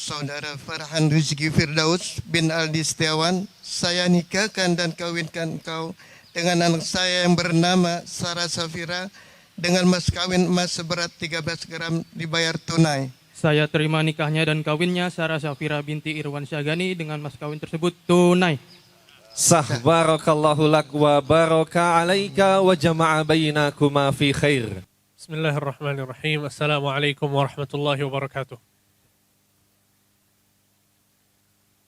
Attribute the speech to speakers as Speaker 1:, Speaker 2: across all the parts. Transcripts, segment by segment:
Speaker 1: Saudara Farhan Rizki Firdaus bin Aldi Setiawan, saya nikahkan dan kawinkan engkau dengan anak saya yang bernama Sarah Safira dengan mas kawin emas seberat 13 gram dibayar tunai.
Speaker 2: Saya terima nikahnya dan kawinnya Sarah Safira binti Irwan Syagani dengan mas kawin tersebut tunai.
Speaker 3: Sah barakallahu lak wa baraka alaika wa jama'a bainakuma fi khair.
Speaker 4: Bismillahirrahmanirrahim. Assalamualaikum warahmatullahi wabarakatuh.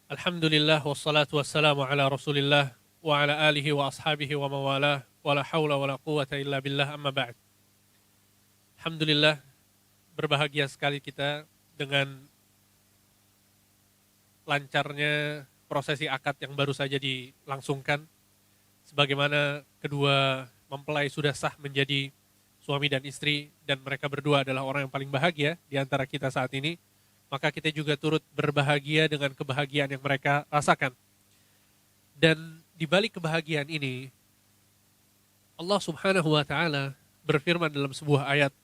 Speaker 4: Alhamdulillah wassalatu wassalamu ala Rasulillah wa ala alihi wa ashabihi wa mawalah wa la hawla wa la quwata illa billah amma ba'd. Alhamdulillah, berbahagia sekali kita dengan lancarnya prosesi akad yang baru saja dilangsungkan, sebagaimana kedua mempelai sudah sah menjadi suami dan istri, dan mereka berdua adalah orang yang paling bahagia di antara kita saat ini, maka kita juga turut berbahagia dengan kebahagiaan yang mereka rasakan. Dan di balik kebahagiaan ini, Allah Subhanahu wa Ta'ala berfirman dalam sebuah ayat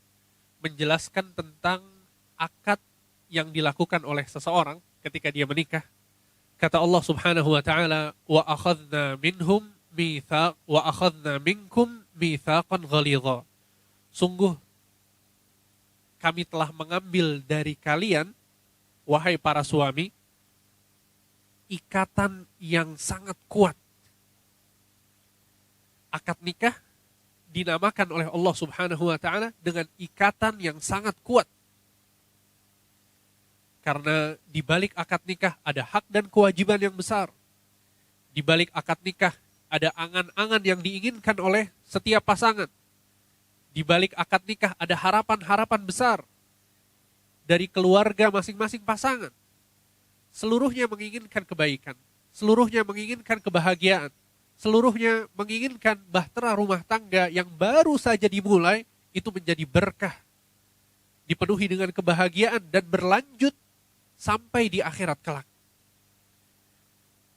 Speaker 4: menjelaskan tentang akad yang dilakukan oleh seseorang ketika dia menikah. Kata Allah Subhanahu wa Ta'ala, wa akhadna minhum mithaq wa akhadna minkum mithaqan ghalidha. Sungguh kami telah mengambil dari kalian, wahai para suami, ikatan yang sangat kuat. Akad nikah dinamakan oleh Allah Subhanahu wa Ta'ala dengan ikatan yang sangat kuat. Karena di balik akad nikah ada hak dan kewajiban yang besar. Di balik akad nikah ada angan-angan yang diinginkan oleh setiap pasangan. Di balik akad nikah ada harapan-harapan besar dari keluarga masing-masing pasangan. Seluruhnya menginginkan kebaikan, seluruhnya menginginkan kebahagiaan, seluruhnya menginginkan bahtera rumah tangga yang baru saja dimulai itu menjadi berkah, dipenuhi dengan kebahagiaan dan berlanjut sampai di akhirat kelak.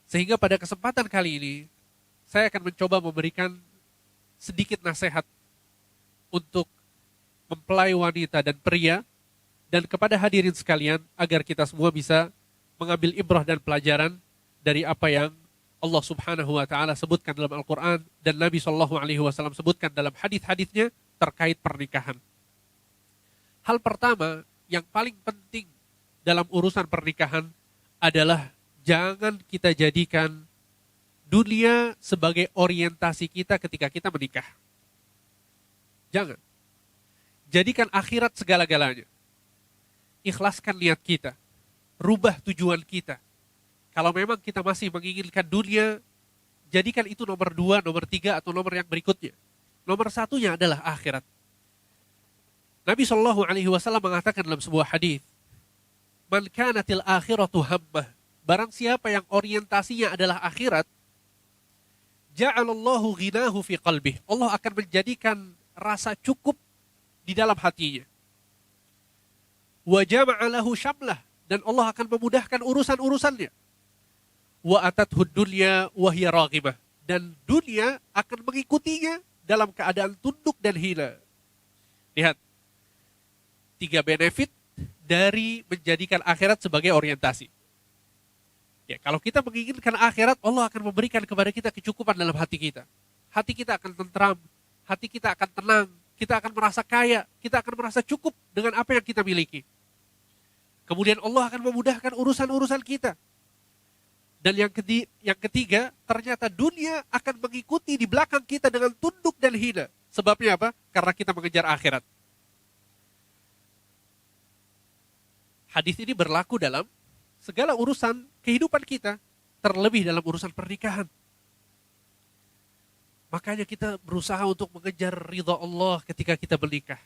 Speaker 4: Sehingga pada kesempatan kali ini, saya akan mencoba memberikan sedikit nasihat untuk mempelai wanita dan pria, dan kepada hadirin sekalian, agar kita semua bisa mengambil ibrah dan pelajaran dari apa yang Allah Subhanahu wa Ta'ala sebutkan dalam Al-Quran dan Nabi SAW sebutkan dalam hadis-hadisnya terkait pernikahan. Hal pertama yang paling penting dalam urusan pernikahan adalah jangan kita jadikan dunia sebagai orientasi kita ketika kita menikah. Jangan. Jadikan akhirat segala-galanya. Ikhlaskan niat kita. Rubah tujuan kita. Kalau memang kita masih menginginkan dunia, jadikan itu nomor 2, nomor 3, atau nomor yang berikutnya. Nomor satunya adalah akhirat. Nabi SAW mengatakan dalam sebuah hadis, man kanatil akhiratu hammah, barang siapa yang orientasinya adalah akhirat, ja'alallahu ghinahu fi qalbih, Allah akan menjadikan rasa cukup di dalam hatinya. Wa jama'a lahu syamlah, dan Allah akan memudahkan urusan-urusannya. Wa atathud dunya wa hiya raghibah, dan dunia akan mengikutinya dalam keadaan tunduk dan hina. Lihat, 3 benefit dari menjadikan akhirat sebagai orientasi. Ya, kalau kita menginginkan akhirat, Allah akan memberikan kepada kita kecukupan dalam hati kita. Hati kita akan tentram, hati kita akan tenang, kita akan merasa kaya, kita akan merasa cukup dengan apa yang kita miliki. Kemudian Allah akan memudahkan urusan-urusan kita. Dan yang ketiga, ternyata dunia akan mengikuti di belakang kita dengan tunduk dan hina. Sebabnya apa? Karena kita mengejar akhirat. Hadis ini berlaku dalam segala urusan kehidupan kita, terlebih dalam urusan pernikahan. Makanya kita berusaha untuk mengejar ridha Allah ketika kita menikah.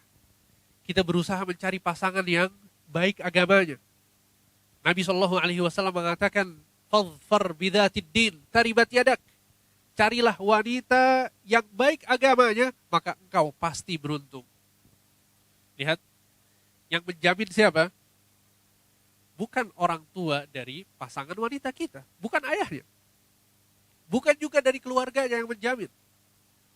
Speaker 4: Kita berusaha mencari pasangan yang baik agamanya. Nabi SAW mengatakan, fadhfar bidzatid din taribat yadak. Carilah wanita yang baik agamanya, maka engkau pasti beruntung. Lihat, yang menjamin siapa? Bukan orang tua dari pasangan wanita kita, bukan ayahnya, bukan juga dari keluarganya yang menjamin,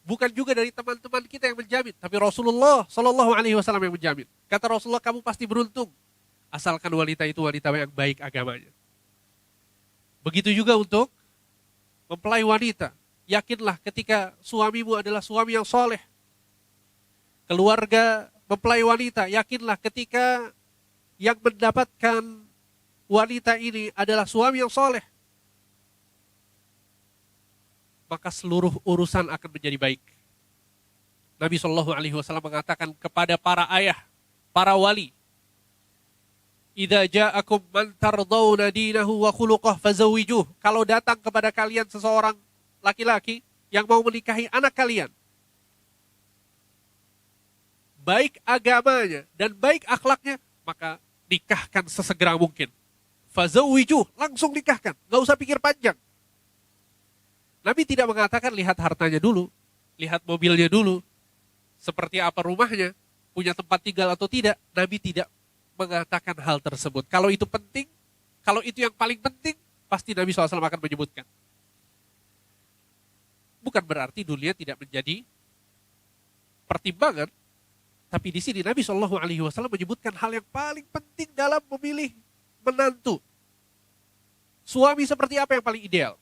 Speaker 4: bukan juga dari teman-teman kita yang menjamin, tapi Rasulullah SAW yang menjamin. Kata Rasulullah, kamu pasti beruntung Asalkan wanita itu wanita yang baik agamanya. Begitu juga untuk mempelai wanita. Yakinlah ketika suamimu adalah suami yang soleh. Keluarga mempelai wanita, yakinlah ketika yang mendapatkan wanita ini adalah suami yang soleh. Maka seluruh urusan akan menjadi baik. Nabi SAW mengatakan kepada para ayah, para wali, "Idza ja'akum man tardawna dinahu wa khuluquh fazawwijuh." Kalau datang kepada kalian seseorang laki-laki yang mau menikahi anak kalian, baik agamanya dan baik akhlaknya, maka nikahkan sesegera mungkin. Fazawwijuh, langsung nikahkan, nggak usah pikir panjang. Nabi tidak mengatakan lihat hartanya dulu, lihat mobilnya dulu, seperti apa rumahnya, punya tempat tinggal atau tidak. Nabi tidak mengatakan hal tersebut. Kalau itu penting, kalau itu yang paling penting, pasti Nabi SAW akan menyebutkan. Bukan berarti dunia tidak menjadi pertimbangan, tapi di sini Nabi SAW menyebutkan hal yang paling penting dalam memilih menantu. Suami seperti apa yang paling ideal?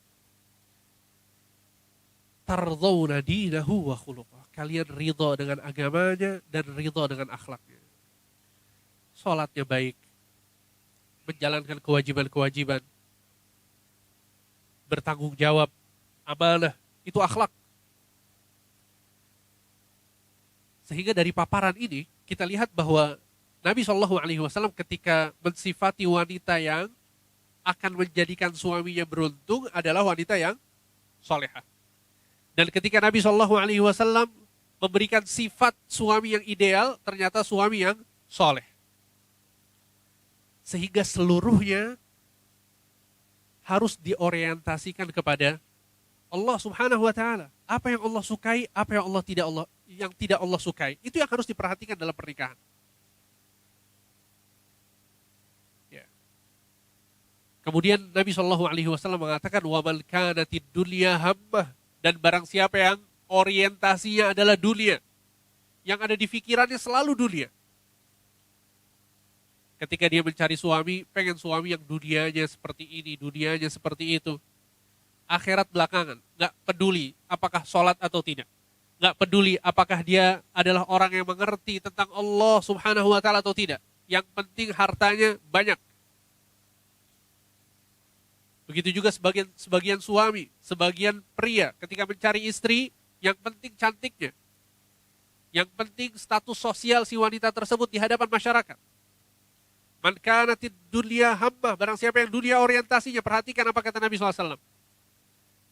Speaker 4: Tardawna dinahu wa khuluquh. Kalian ridho dengan agamanya dan ridho dengan akhlaknya. Salatnya baik, menjalankan kewajiban-kewajiban, bertanggung jawab, amanah, itu akhlak. Sehingga dari paparan ini kita lihat bahwa Nabi SAW ketika mensifati wanita yang akan menjadikan suaminya beruntung adalah wanita yang solehah. Dan ketika Nabi SAW memberikan sifat suami yang ideal, ternyata suami yang soleh. Sehingga seluruhnya harus diorientasikan kepada Allah Subhanahu wa Ta'ala. Apa yang Allah sukai, apa yang tidak Allah sukai, itu yang harus diperhatikan dalam pernikahan. Ya. Kemudian Nabi SAW mengatakan, "Wa man kanatid dunya hammah." Dan barang siapa yang orientasinya adalah dunia, yang ada di pikirannya selalu dunia. Ketika dia mencari suami, pengen suami yang dunianya seperti ini, dunianya seperti itu. Akhirat belakangan, gak peduli apakah sholat atau tidak. Gak peduli apakah dia adalah orang yang mengerti tentang Allah Subhanahu wa Ta'ala atau tidak. Yang penting hartanya banyak. Begitu juga sebagian suami, sebagian pria ketika mencari istri, yang penting cantiknya. Yang penting status sosial si wanita tersebut di hadapan masyarakat. Man kanatid dunya hammah, barang siapa yang dunia orientasinya, perhatikan apa kata Nabi SAW.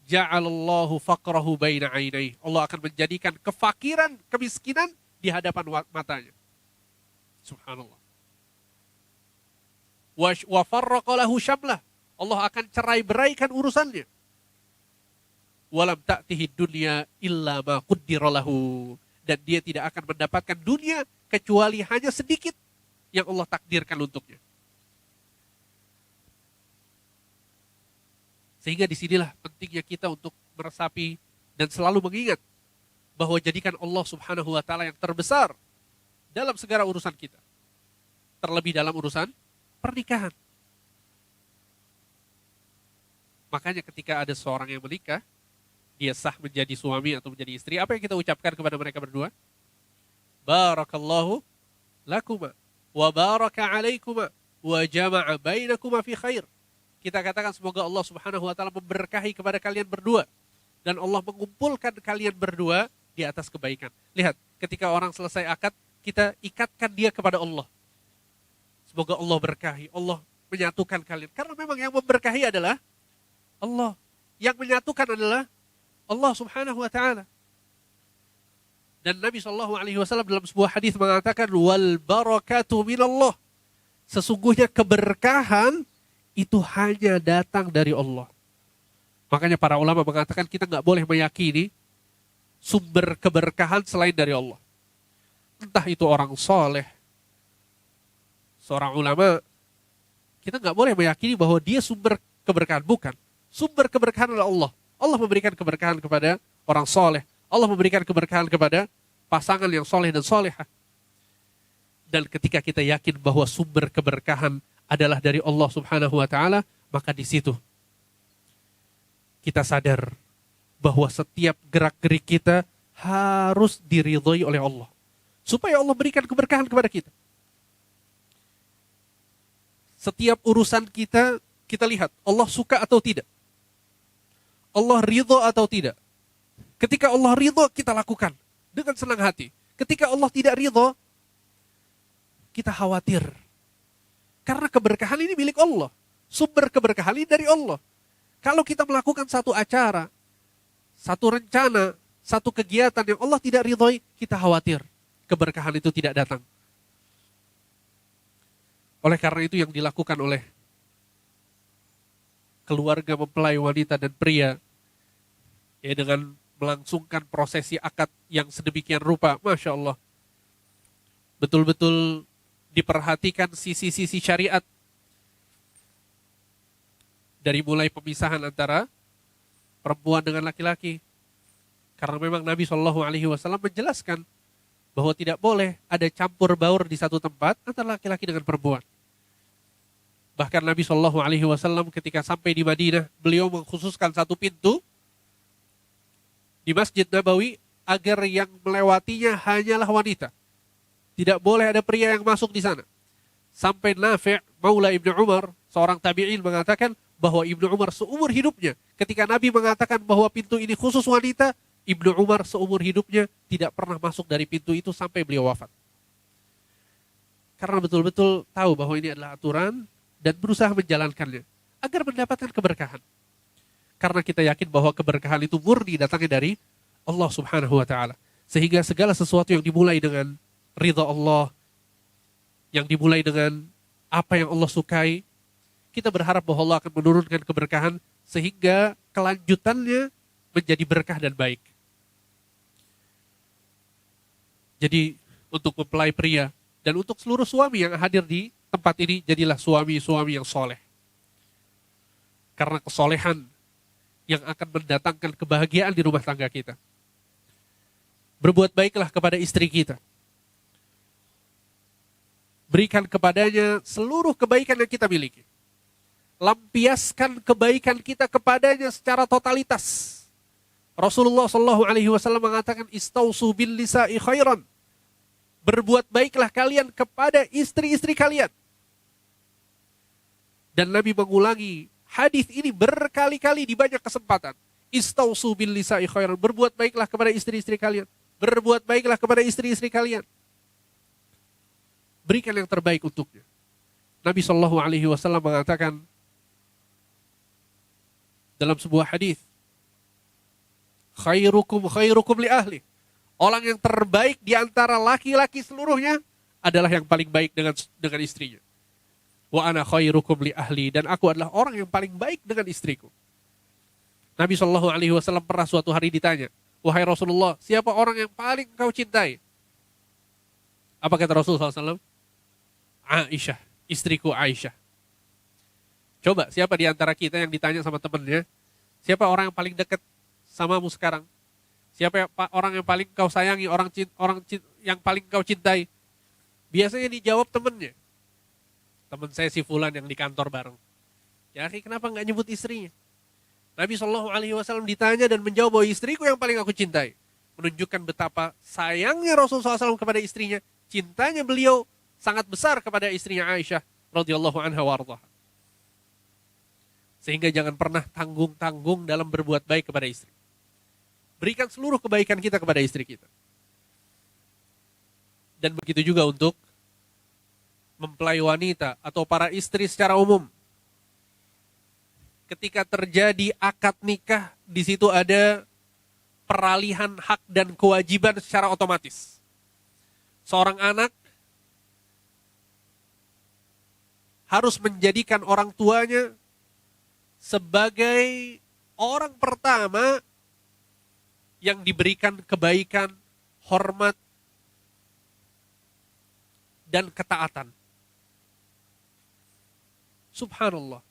Speaker 4: Ja'alallahu faqrahu baina ainai. Allah akan menjadikan kefakiran, kemiskinan di hadapan matanya. Subhanallah. Wa farraqa lahu syamlah. Allah akan cerai-beraikan urusannya. Walam ta'tihi dunya illa ma qaddara lahu. Dan dia tidak akan mendapatkan dunia kecuali hanya sedikit yang Allah takdirkan untuknya. Sehingga disinilah pentingnya kita untuk meresapi dan selalu mengingat bahwa jadikan Allah Subhanahu wa Ta'ala yang terbesar dalam segala urusan kita. Terlebih dalam urusan pernikahan. Makanya ketika ada seorang yang menikah, dia sah menjadi suami atau menjadi istri, apa yang kita ucapkan kepada mereka berdua? Barakallahu lakuma wa baraka alaikuma wa jama'a bainakuma fi khair. Kita katakan semoga Allah Subhanahu wa Ta'ala memberkahi kepada kalian berdua dan Allah mengumpulkan kalian berdua di atas kebaikan. Lihat, ketika orang selesai akad, kita ikatkan dia kepada Allah. Semoga Allah berkahi, Allah menyatukan kalian. Karena memang yang memberkahi adalah Allah. Yang menyatukan adalah Allah Subhanahu wa Ta'ala. Dan Nabi SAW dalam sebuah hadis mengatakan, wal barakatu minallah. Sesungguhnya keberkahan itu hanya datang dari Allah. Makanya para ulama mengatakan kita nggak boleh meyakini sumber keberkahan selain dari Allah. Entah itu orang soleh, seorang ulama, kita nggak boleh meyakini bahwa dia sumber keberkahan. Bukan. Sumber keberkahan adalah Allah. Allah memberikan keberkahan kepada orang soleh. Allah memberikan keberkahan kepada pasangan yang soleh dan solehah. Dan ketika kita yakin bahwa sumber keberkahan adalah dari Allah Subhanahu wa taala, maka di situ kita sadar bahwa setiap gerak-gerik kita harus diridhoi oleh Allah, supaya Allah berikan keberkahan kepada kita. Setiap urusan kita, kita lihat Allah suka atau tidak, Allah ridho atau tidak. Ketika Allah ridho, kita lakukan dengan senang hati. Ketika Allah tidak ridho, kita khawatir. Karena keberkahan ini milik Allah. Sumber keberkahan ini dari Allah. Kalau kita melakukan satu acara, satu rencana, satu kegiatan yang Allah tidak ridhoi, kita khawatir keberkahan itu tidak datang. Oleh karena itu yang dilakukan oleh keluarga mempelai wanita dan pria, ya, dengan melangsungkan prosesi akad yang sedemikian rupa, Masya Allah, betul-betul diperhatikan sisi-sisi syariat. Dari mulai pemisahan antara perempuan dengan laki-laki. Karena memang Nabi SAW menjelaskan bahwa tidak boleh ada campur baur di satu tempat antara laki-laki dengan perempuan. Bahkan Nabi SAW ketika sampai di Madinah, beliau mengkhususkan satu pintu di Masjid Nabawi agar yang melewatinya hanyalah wanita. Tidak boleh ada pria yang masuk di sana. Sampai Nafi' Maula Ibnu Umar, seorang tabi'in, mengatakan bahwa Ibnu Umar seumur hidupnya, ketika Nabi mengatakan bahwa pintu ini khusus wanita, Ibnu Umar seumur hidupnya tidak pernah masuk dari pintu itu sampai beliau wafat. Karena betul-betul tahu bahwa ini adalah aturan dan berusaha menjalankannya agar mendapatkan keberkahan. Karena kita yakin bahwa keberkahan itu murni datangnya dari Allah Subhanahu wa taala. Sehingga segala sesuatu yang dimulai dengan ridha Allah, yang dimulai dengan apa yang Allah sukai, kita berharap bahwa Allah akan menurunkan keberkahan sehingga kelanjutannya menjadi berkah dan baik. Jadi untuk mempelai pria dan untuk seluruh suami yang hadir di tempat ini, jadilah suami-suami yang soleh. Karena kesolehan yang akan mendatangkan kebahagiaan di rumah tangga kita. Berbuat baiklah kepada istri kita. Berikan kepadanya seluruh kebaikan yang kita miliki. Lampiaskan kebaikan kita kepadanya secara totalitas. Rasulullah SAW mengatakan, istausu bil nisa'i khairan. Berbuat baiklah kalian kepada istri-istri kalian. Dan Nabi mengulangi hadis ini berkali-kali di banyak kesempatan. Istausu bil nisa'i khairan. Berbuat baiklah kepada istri-istri kalian. Berbuat baiklah kepada istri-istri kalian. Berikan yang terbaik untuknya. Nabi SAW mengatakan dalam sebuah hadis, khairukum li ahli. Orang yang terbaik di antara laki-laki seluruhnya adalah yang paling baik dengan istrinya. Wa ana khairukum li ahli, dan aku adalah orang yang paling baik dengan istriku. Nabi SAW pernah suatu hari ditanya, wahai Rasulullah, siapa orang yang paling kau cintai? Apa kata Rasulullah SAW? Aisyah, istriku Aisyah. Coba, siapa di antara kita yang ditanya sama temennya, siapa orang yang paling dekat samamu sekarang? Siapa orang yang paling kau sayangi, yang paling kau cintai? Biasanya dijawab temennya. Teman saya si Fulan yang di kantor bareng. Ya, kenapa nggak nyebut istrinya? Nabi SAW ditanya dan menjawab bahwa istriku yang paling aku cintai. Menunjukkan betapa sayangnya Rasulullah SAW kepada istrinya. Cintanya beliau sangat besar kepada istrinya Aisyah radhiyallahu anha warḍah. Sehingga jangan pernah tanggung-tanggung dalam berbuat baik kepada istri. Berikan seluruh kebaikan kita kepada istri kita. Dan begitu juga untuk mempelai wanita atau para istri secara umum. Ketika terjadi akad nikah, di situ ada peralihan hak dan kewajiban secara otomatis. Seorang anak harus menjadikan orang tuanya sebagai orang pertama yang diberikan kebaikan, hormat, dan ketaatan. Subhanallah.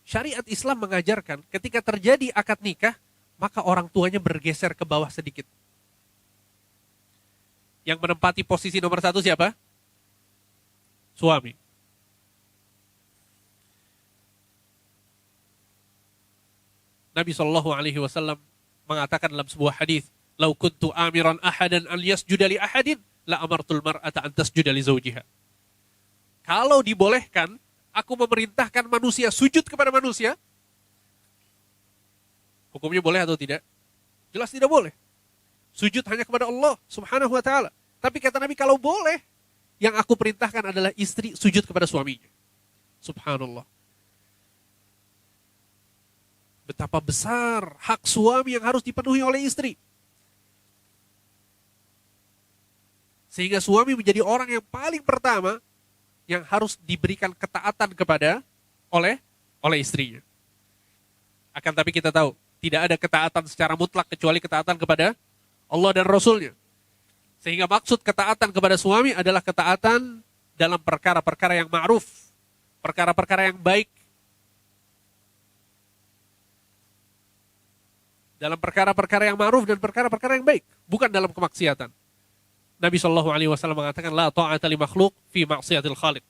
Speaker 4: Syariat Islam mengajarkan ketika terjadi akad nikah, maka orang tuanya bergeser ke bawah sedikit. Yang menempati posisi nomor 1 siapa? Suami. Nabi Shallallahu Alaihi Wasallam mengatakan dalam sebuah hadis, "Lau kuntu amiran ahadan an yasjuda li ahadin, la amartul mar'ata an tasjuda li zawjiha." Kalau dibolehkan, aku memerintahkan manusia sujud kepada manusia. Hukumnya boleh atau tidak? Jelas tidak boleh. Sujud hanya kepada Allah Subhanahu wa taala. Tapi kata Nabi, kalau boleh, yang aku perintahkan adalah istri sujud kepada suaminya. Subhanallah. Betapa besar hak suami yang harus dipenuhi oleh istri. Sehingga suami menjadi orang yang paling pertama yang harus diberikan ketaatan kepada oleh istrinya. Akan tapi kita tahu, tidak ada ketaatan secara mutlak kecuali ketaatan kepada Allah dan Rasulnya. Sehingga maksud ketaatan kepada suami adalah ketaatan dalam perkara-perkara yang ma'ruf, perkara-perkara yang baik. Dalam perkara-perkara yang ma'ruf dan perkara-perkara yang baik, bukan dalam kemaksiatan. Nabi Shallallahu Alaihi Wasallam mengatakan, la ta'ata li makhluk fi maksiatil khaliq.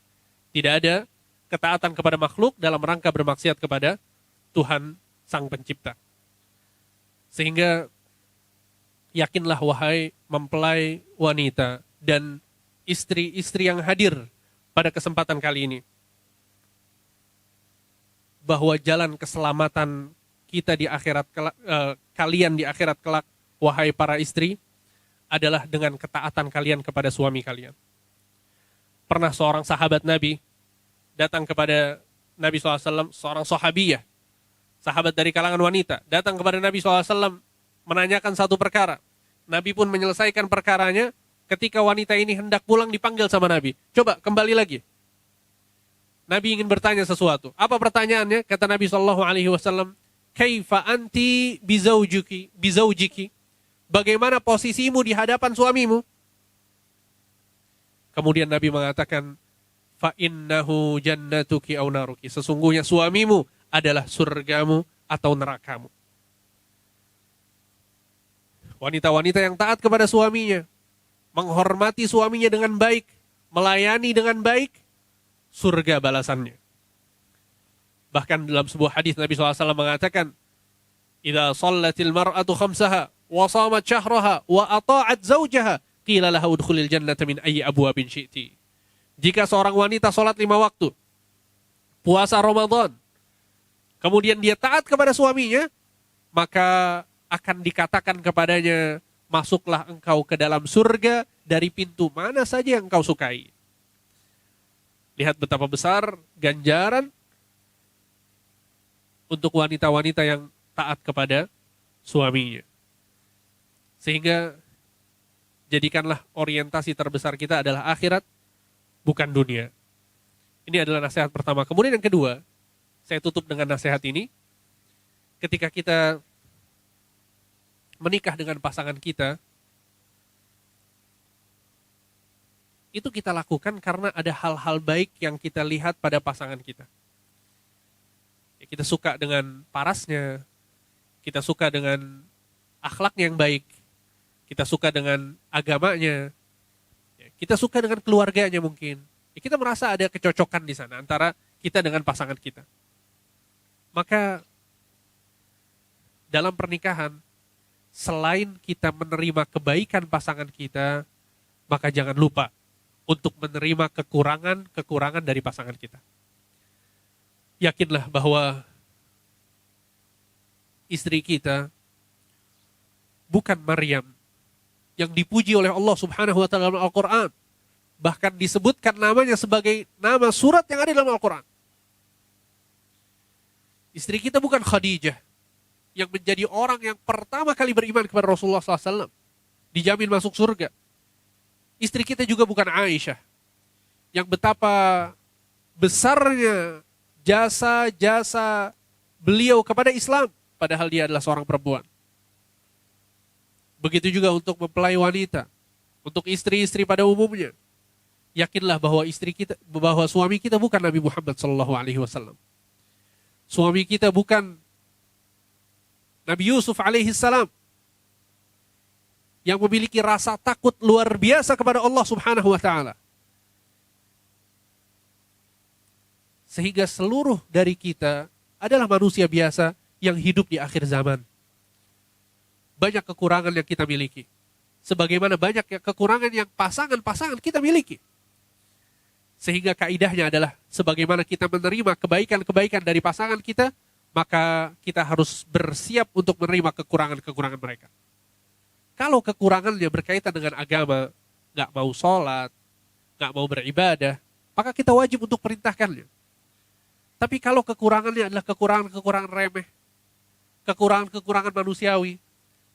Speaker 4: Tidak ada ketaatan kepada makhluk dalam rangka bermaksiat kepada Tuhan Sang Pencipta. Sehingga yakinlah wahai mempelai wanita dan istri-istri yang hadir pada kesempatan kali ini, bahwa jalan keselamatan kita di akhirat kalian di akhirat kelak, wahai para istri, adalah dengan ketaatan kalian kepada suami kalian. Pernah seorang sahabat Nabi datang kepada Nabi SAW, seorang sahabiyah, sahabat dari kalangan wanita, datang kepada Nabi SAW menanyakan satu perkara. Nabi pun menyelesaikan perkaranya. Ketika wanita ini hendak pulang, dipanggil sama Nabi. Coba kembali lagi. Nabi ingin bertanya sesuatu. Apa pertanyaannya? Kata Nabi SAW, Kaifa anti bizaujiki? Bagaimana posisimu di hadapan suamimu? Kemudian Nabi mengatakan, fa innahu jannatuki aw naruki. Sesungguhnya suamimu adalah surgamu atau nerakamu. Wanita-wanita yang taat kepada suaminya, menghormati suaminya dengan baik, melayani dengan baik, surga balasannya. Bahkan dalam sebuah hadis Nabi SAW mengatakan, idza shallatil mar'atu khamsaha wa shamat syahraha wa ata'at zawjaha qila laha udkhulil jannata min ayyi abwabin syi'ti. Jika seorang wanita salat 5 waktu, puasa Ramadan, kemudian dia taat kepada suaminya, maka akan dikatakan kepadanya, masuklah engkau ke dalam surga dari pintu mana saja yang engkau sukai. Lihat betapa besar ganjaran untuk wanita-wanita yang taat kepada suaminya. Sehingga jadikanlah orientasi terbesar kita adalah akhirat, bukan dunia. Ini adalah nasihat pertama. Kemudian yang kedua, saya tutup dengan nasihat ini. Ketika kita menikah dengan pasangan kita, itu kita lakukan karena ada hal-hal baik yang kita lihat pada pasangan kita. Kita suka dengan parasnya, kita suka dengan akhlaknya yang baik, kita suka dengan agamanya, kita suka dengan keluarganya mungkin. Kita merasa ada kecocokan di sana antara kita dengan pasangan kita. Maka dalam pernikahan, selain kita menerima kebaikan pasangan kita, maka jangan lupa untuk menerima kekurangan dari pasangan kita. Yakinlah bahwa istri kita bukan Maryam yang dipuji oleh Allah Subhanahu wa taala dalam Al-Qur'an. Bahkan disebutkan namanya sebagai nama surat yang ada dalam Al-Qur'an. Istri kita bukan Khadijah yang menjadi orang yang pertama kali beriman kepada Rasulullah SAW, dijamin masuk surga. Istri kita juga bukan Aisyah yang betapa besarnya jasa-jasa beliau kepada Islam, padahal dia adalah seorang perempuan. Begitu juga untuk mempelai wanita, untuk istri-istri pada umumnya. Yakinlah bahwa bahwa suami kita bukan Nabi Muhammad SAW. Suami kita bukan Nabi Yusuf alaihissalam yang memiliki rasa takut luar biasa kepada Allah Subhanahu wa taala. Sehingga seluruh dari kita adalah manusia biasa yang hidup di akhir zaman. Banyak kekurangan yang kita miliki. Sebagaimana banyak kekurangan yang pasangan-pasangan kita miliki. Sehingga kaidahnya adalah sebagaimana kita menerima kebaikan-kebaikan dari pasangan kita, maka kita harus bersiap untuk menerima kekurangan-kekurangan mereka. Kalau kekurangannya berkaitan dengan agama, nggak mau sholat, nggak mau beribadah, maka kita wajib untuk perintahkannya. Tapi kalau kekurangannya adalah kekurangan-kekurangan remeh, kekurangan-kekurangan manusiawi,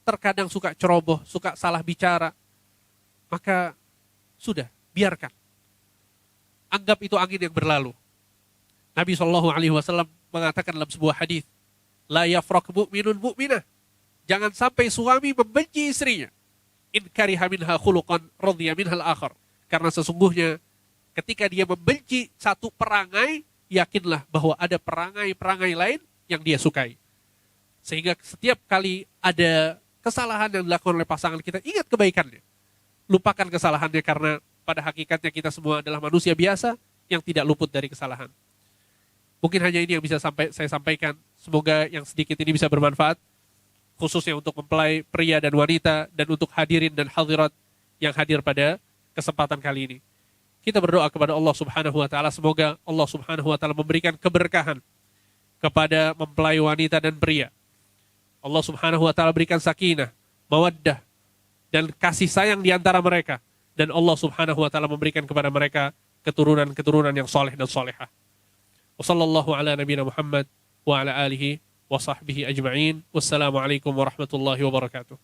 Speaker 4: terkadang suka ceroboh, suka salah bicara, maka sudah, biarkan. Anggap itu angin yang berlalu. Nabi SAW mengatakan dalam sebuah hadis, la yafraq mu'minun mu'minah. Jangan sampai suami membenci istrinya. In kariha minha khuluqan radhiya minhal akhar. Karena sesungguhnya ketika dia membenci satu perangai, yakinlah bahwa ada perangai-perangai lain yang dia sukai. Sehingga setiap kali ada kesalahan yang dilakukan oleh pasangan kita, ingat kebaikannya. Lupakan kesalahannya karena pada hakikatnya kita semua adalah manusia biasa yang tidak luput dari kesalahan. Mungkin hanya ini yang bisa saya sampaikan. Semoga yang sedikit ini bisa bermanfaat, khususnya untuk mempelai pria dan wanita, dan untuk hadirin dan hadirat yang hadir pada kesempatan kali ini. Kita berdoa kepada Allah Subhanahu wa taala, semoga Allah Subhanahu wa taala memberikan keberkahan kepada mempelai wanita dan pria. Allah Subhanahu wa taala berikan sakinah, mawaddah, dan kasih sayang di antara mereka, dan Allah Subhanahu wa taala memberikan kepada mereka keturunan-keturunan yang saleh dan salehah. Wassallallahu ala nabiyina Muhammad wa ala alihi wa sahbihi ajma'in. Wassalamualaikum warahmatullahi wabarakatuh.